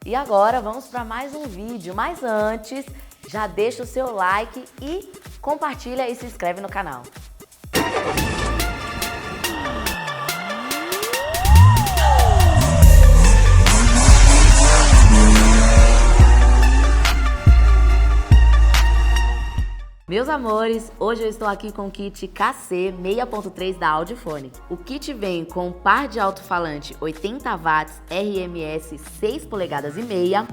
E agora vamos para mais um vídeo, mas antes, já deixa o seu like e compartilha e se inscreve no canal. Meus amores, hoje eu estou aqui com o kit KC 6.3 da Audifone. O kit vem com um par de alto-falante 80 watts RMS 6 polegadas e meia,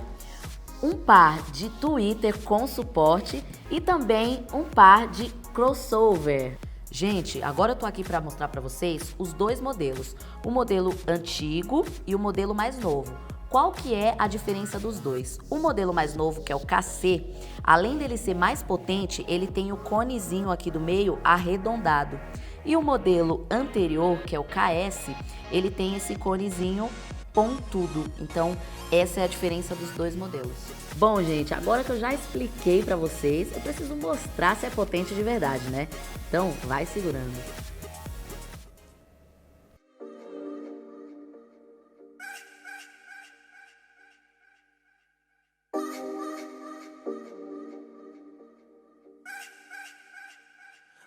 um par de tweeter com suporte e também um par de crossover. Gente, agora eu tô aqui para mostrar para vocês os dois modelos, o modelo antigo e o modelo mais novo. Qual que é a diferença dos dois? O modelo mais novo, que é o KC, além dele ser mais potente, ele tem o conezinho aqui do meio arredondado. E o modelo anterior, que é o KS, ele tem esse conezinho pontudo. Então, essa é a diferença dos dois modelos. Bom, gente, agora que eu já expliquei pra vocês, eu preciso mostrar se é potente de verdade, né? Então, vai segurando.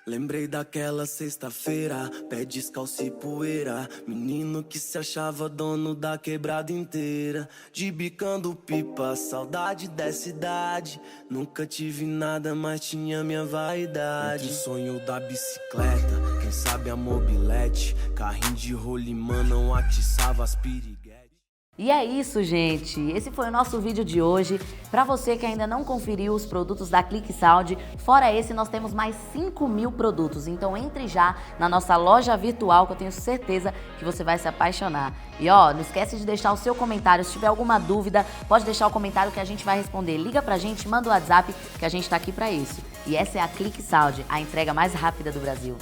Lembrei daquela sexta-feira, pé descalço e poeira, menino que se achava dono da quebrada inteira, de bicando pipa, saudade dessa idade. Nunca tive nada, mas tinha minha vaidade. Entre o sonho da bicicleta, quem sabe a mobilete, carrinho de rolimã não atiçava as piriguetes. E é isso, gente. Esse foi o nosso vídeo de hoje. Para você que ainda não conferiu os produtos da ClickSound, fora esse, nós temos mais 5.000 produtos. Então entre já na nossa loja virtual, que eu tenho certeza que você vai se apaixonar. E ó, não esquece de deixar o seu comentário. Se tiver alguma dúvida, pode deixar o comentário que a gente vai responder. Liga pra gente, manda o WhatsApp, que a gente tá aqui para isso. E essa é a ClickSound, a entrega mais rápida do Brasil.